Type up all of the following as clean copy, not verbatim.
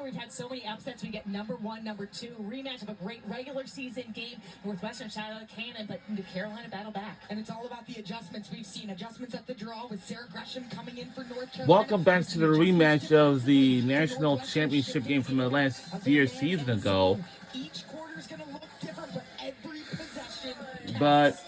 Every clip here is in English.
where we've had so many upsets. We get number 1, number 2, rematch of a great regular season game. Northwestern shout out Cannon, but the Carolina battle back. And it's all about the adjustments. We've seen adjustments at the draw with Sarah Gresham coming in for North Carolina. Welcome back to the rematch of the national championship game from the last year's season ago. Each quarter is going to look different, but every possession But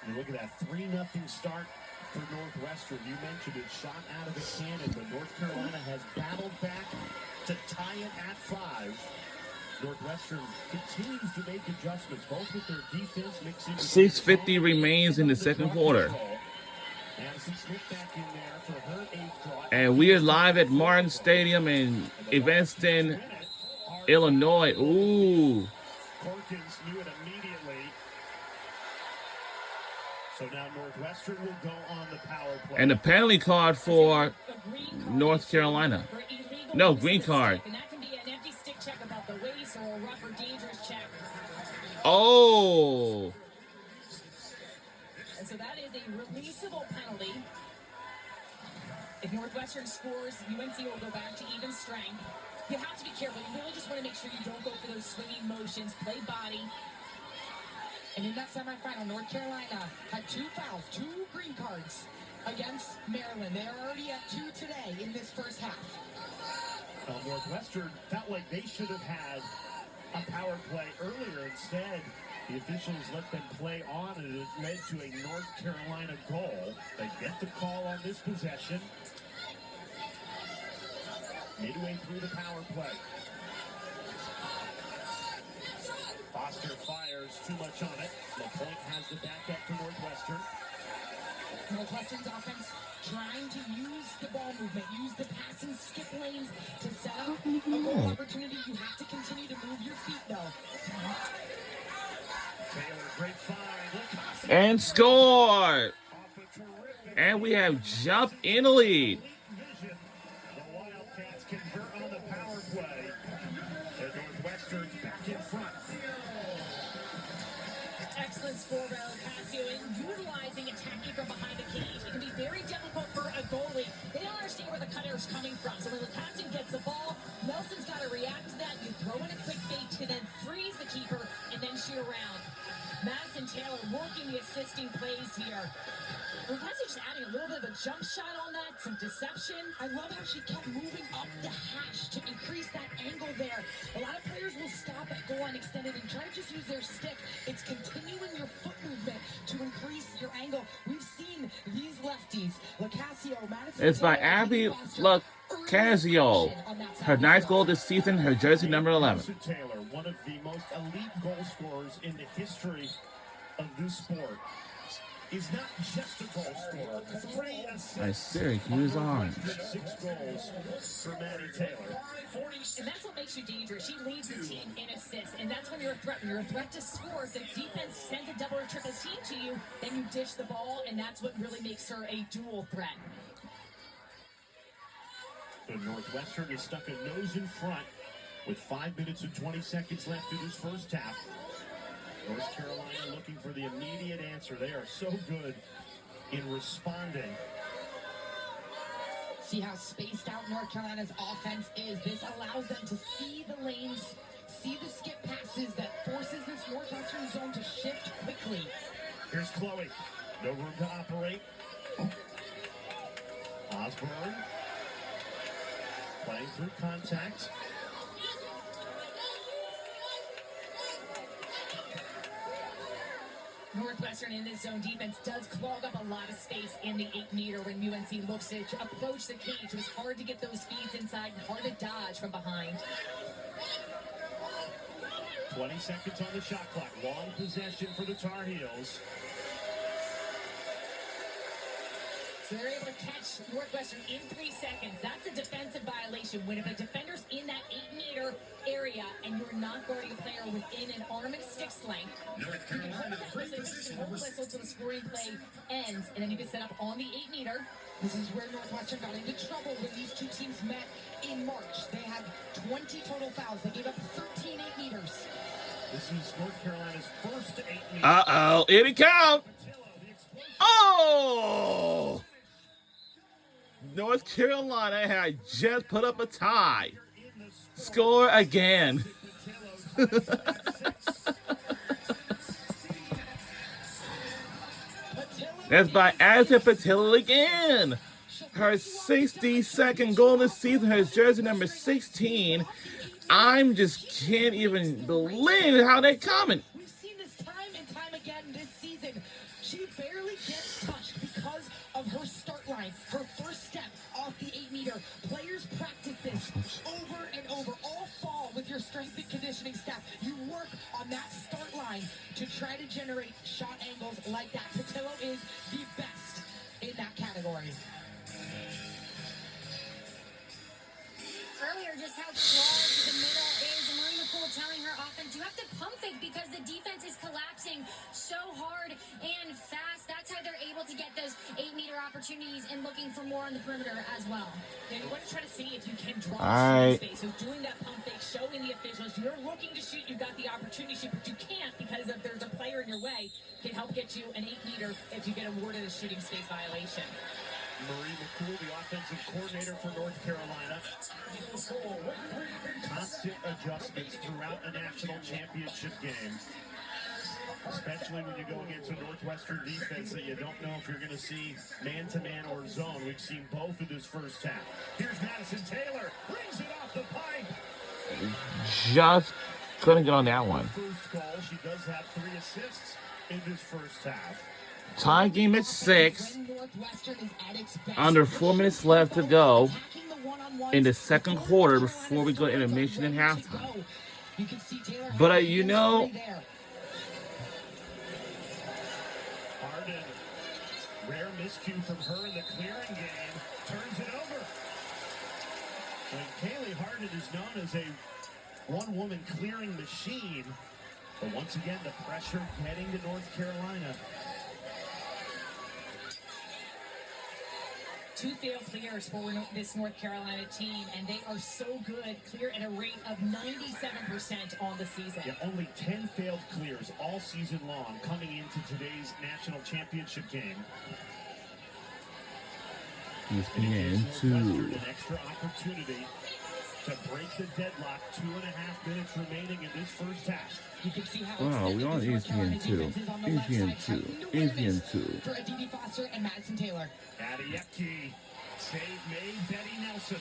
you look at that 3-0 start for Northwestern. You mentioned it, shot out of the cannon, but North Carolina has battled back to tie it at 5. Northwestern continues to make adjustments, both with their defense mixing. 6:50 remains in the second quarter. Madison Smith back in there for her 8th draw. And we are live at Martin Stadium in Evanston, Illinois. Ooh. Corkins knew it immediately. So now Northwestern will go on the power play. And the penalty card for North Carolina. No, green card. And that can be an empty stick check about the waist or a rough or dangerous check. Oh. And so that is a releasable penalty. If Northwestern scores, UNC will go back to even strength. You have to be careful. You really just want to make sure you don't go for those swinging motions. Play body. And in that semifinal, North Carolina had 2 fouls, 2 green cards against Maryland. They are already at 2 today in this first half. Well, Northwestern felt like they should have had a power play earlier. Instead, the officials let them play on, and it led to a North Carolina goal. They get the call on this possession. Midway through the power play. Foster fires too much on it. LaPointe has the backup for Northwestern. Northwestern's offense trying to use the ball movement, use the passing skip lanes to set up a goal opportunity. You have to continue to move your feet, though. Taylor, great find. And score. And we have jumped in the lead. Vision. The Wildcats convert on the power play. And Northwestern's back in front. Excellent score by Ocasio in utilizing attacking from behind the cage. It can be very difficult for a goalie. They don't understand where the cutter is coming from. So when Ocasio gets the ball, Nelson's got to react to that. You throw in a quick fake to then freeze the keeper and then shoot around. Madison Taylor working the assisting plays here. Ocasio just adding a little bit of a jump shot on that, some deception. I love how she kept moving up the hash to increase that angle there. A lot of players will stop at goal line extended and try to just use their stick. It's continuing your foot movement to increase your angle. We've seen these lefties, Locasio, Madison. It's by Abby Locasio. Her 9th goal this season, her jersey number 11. Madison Taylor, one of the most elite goal scorers in the history of this sport, is not just a goal scorer. 3 assists. My Syracuse Orange. 6 goals for Maddie Taylor. And that's what makes you dangerous. She leads the team in assists, and that's when you're a threat. When you're a threat to score, if the defense sends a double or triple team to you, then you dish the ball, and that's what really makes her a dual threat. The Northwestern is stuck a nose in front with 5 minutes and 20 seconds left in this first half. North Carolina looking for the immediate answer. They are so good in responding. See how spaced out North Carolina's offense is. This allows them to see the lanes, see the skip passes that forces this Northwestern zone to shift quickly. Here's Chloe. No room to operate. Osborne playing through contact. Northwestern in this zone defense does clog up a lot of space in the 8-meter when UNC looks to approach the cage. It was hard to get those feeds inside and hard to dodge from behind. 20 seconds on the shot clock. Long possession for the Tar Heels. So they're able to catch Northwestern in 3 seconds. That's a defensive violation. When if a defender's in that 8-meter area and you're not guarding a player within an arm and stick's length, you can hold that whistle. You can hold the whistle until the scoring play ends, and then you can set up on the 8-meter. This is where Northwestern got into trouble when these two teams met in March. They had 20 total fouls. They gave up 13 8-meters. This is North Carolina's first 8-meter. Uh-oh, here it comes. Oh! North Carolina had just put up a tie. Score again. That's by Addison Patillo again. Her 62nd goal this season, her jersey number 16. I'm just can't even believe how they're coming. We've seen this time and time again this season. She barely gets touched because of her start line, her first step off the 8-meter. Players practice this over and over all fall with your strength and conditioning staff. You work on that start line to try to generate shot angles like that. Patillo is the best in that category. Earlier, just how clogged the middle is. Marina Poole telling her offense, you have to pump fake because the defense is collapsing so hard and fast. That's how they're able to get those 8-meter opportunities and looking for more on the perimeter as well. Yeah, you want to try to see if you can draw Alright. space. So doing that pump fake, showing the officials you're looking to shoot, you got the opportunity to shoot, but you can't because if there's a player in your way, can help get you an 8-meter if you get awarded a shooting space violation. Marie McCool, the offensive coordinator for North Carolina. Constant adjustments throughout a national championship game. Especially when you go against a Northwestern defense that you don't know if you're going to see man-to-man or zone. We've seen both in this first half. Here's Madison Taylor. Brings it off the pipe. Just couldn't get on that one. First goal. She does have 3 assists in this first half. Tie game at 6. When Northwestern is at its best, Under 4 minutes left to go attacking the one-on-ones, in the second quarter before we go to intermission and ready to halftime. go. You can see Taylor But, Harden you is know- already there. Harden. Rare miscue from her in the clearing game. Turns it over. And Kaylee Harden is known as a one-woman clearing machine. But once again, the pressure heading to North Carolina. 2 failed clears for this North Carolina team, and they are so good, clear at a rate of 97% on the season. Yeah, only 10 failed clears all season long coming into today's national championship game. And it gives ESPN 2. Northwestern an extra opportunity to break the deadlock. 2.5 minutes remaining in this first half. You can see how Wow, extended we on this North Carolina ESPN 2. defense is on the left ESPN side, 2. tracking the wins ESPN 2. for Aditi Foster and Madison Taylor. Adieki. Save made. Betty Nelson.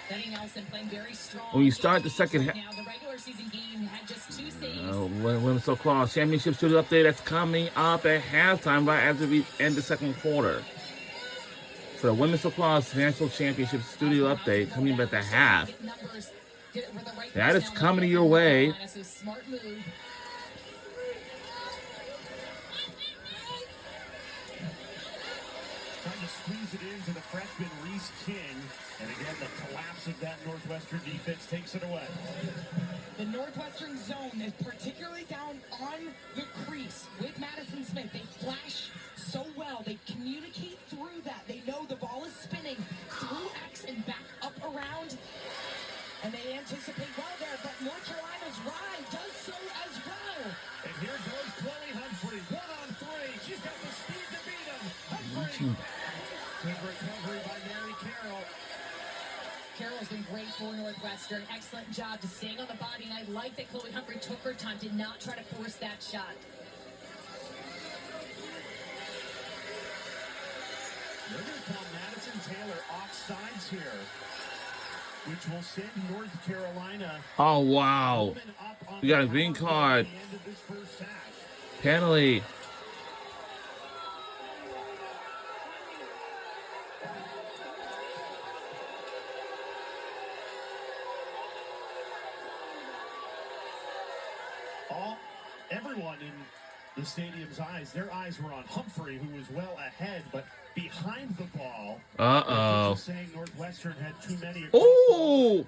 Betty Nelson playing very strong. When you start the second half. Now, the regular season game had just 2 saves. Women's Lacrosse Championship Studio Update that's coming up at halftime right after we end the second quarter. For the Women's Lacrosse National Championship Studio Update coming up at the half. That is coming your way. So smart move. Trying to squeeze it into the freshman Reese King. And again, the collapse of that Northwestern defense takes it away. The Northwestern zone is particularly down on the crease with Madison Smith. They flash so well. They communicate through that. They know the ball is spinning through X and back up around. And they anticipate well there, but North Carolina's ride does so as well. And here goes Chloe Humphrey. 1-on-3. She's got the speed to beat him. Humphrey. Good recovery by Mary Carroll. Carroll's been great for Northwestern. Excellent job to staying on the body, and I like that Chloe Humphrey took her time, did not try to force that shot. They're going to call Madison Taylor offsides here, which will send North Carolina Oh, wow. up on We got a the green power card. play at the end of this first half. Penalty. Everyone in the stadium's eyes, their eyes were on Humphrey, who was well ahead, but behind the ball. Uh-oh. Officials saying Northwestern had too many. Ooh!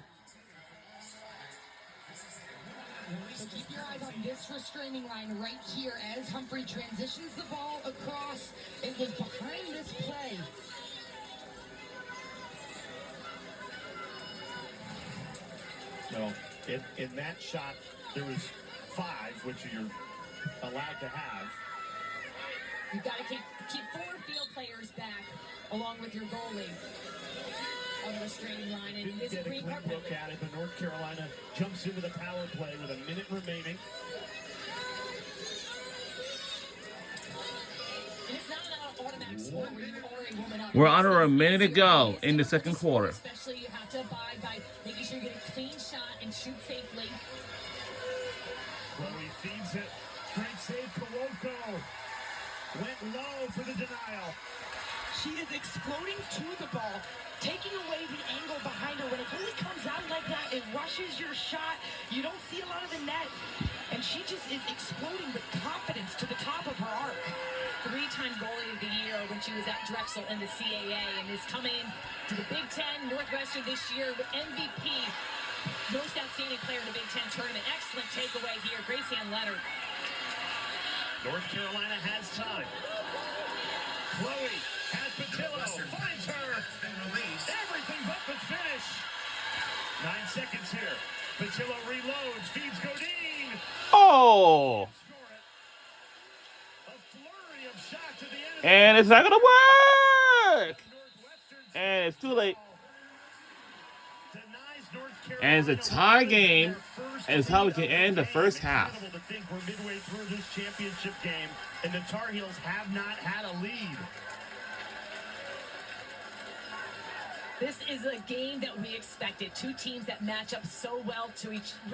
So keep your eyes on this restraining line right here as Humphrey transitions the ball across. It was behind this play. No, in that shot, there was 5, which you're allowed to have. You've got to keep 4 field players back, along with your goalie, on the restraining line. And Didn't this get a Green quick Carpet. look at it, but North Carolina jumps into the power play with a minute remaining. And it's not an automatic sport where you are a woman up. We're under a minute to go in the second quarter. Especially, you have to abide by making sure you get a clean shot and shoot safely. Chloe feeds it. Great save, Kawoko. Went low for the denial. She is exploding to the ball, taking away the angle behind her. When a goalie comes out like that, it rushes your shot. You don't see a lot of the net. And she just is exploding with confidence to the top of her arc. 3-time goalie of the year when she was at Drexel in the CAA, and is coming to the Big Ten Northwestern this year with MVP, most outstanding player in the Big Ten tournament. Excellent takeaway here, Grace Ann Leonard. North Carolina has time. Chloe has Patillo, finds her. Everything but the finish. 9 seconds here. Patillo reloads, feeds Godin. Oh! A flurry of shots at the end of And it's not going to work! Northwestern And it's too late. denies North Carolina. And it's a tie game. And it's how we can end the first half. Incredible to think we're midway through this championship game, and the Tar Heels have not had a lead. This is a game that we expected. 2 teams that match up so well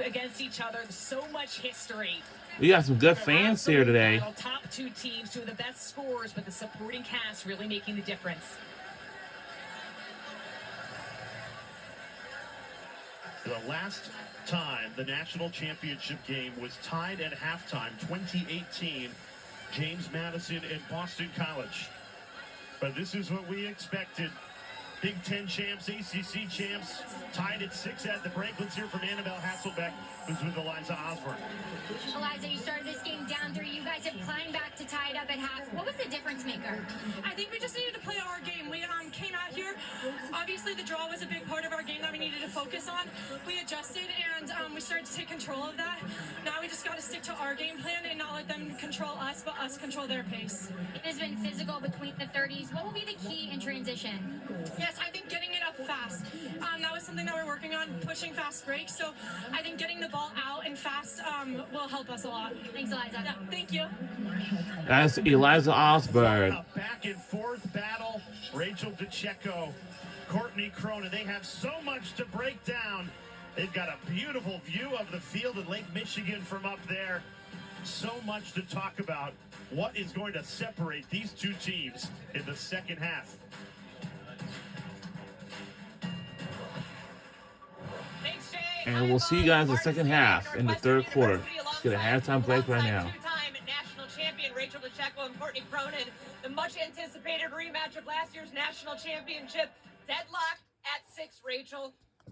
against each other. So much history. We got some good fans here today. Top 2 teams, 2 of the best scorers, but the supporting cast really making the difference. The last time the national championship game was tied at halftime, 2018, James Madison and Boston College. But this is what we expected. Big Ten champs, ACC champs, tied at 6 at the break. Let's hear from Annabelle Hasselbeck, who's with Eliza Osborne. Eliza, you started this game down 3. You guys have climbed back to tie it up at half. What was the difference maker? I think we just needed to play our game. We came out here. Obviously, the draw was a big part of our game that we needed to focus on. We adjusted and we started to take control of that. Now we just got to stick to our game plan and not let them control us, but us control their pace. It has been physical between the 30s. What will be the key in transition? Yes, I think getting it up fast. That was something that we're working on, pushing fast breaks. So I think getting the ball out and fast will help us a lot. Thanks, Eliza. Yeah, thank you. That's Eliza Osborne. A back and forth battle. Rachel DeCecco, Courtney Cronin. They have so much to break down. They've got a beautiful view of the field in Lake Michigan from up there. So much to talk about. What is going to separate these 2 teams in the second half? Thanks, Jay. And we'll see you guys in the second half in the third quarter. Let's get a halftime break right now. 2-time national champion Rachel DeCecco and Courtney Cronin. The much anticipated rematch of last year's national championship. Deadlock at 6, Rachel.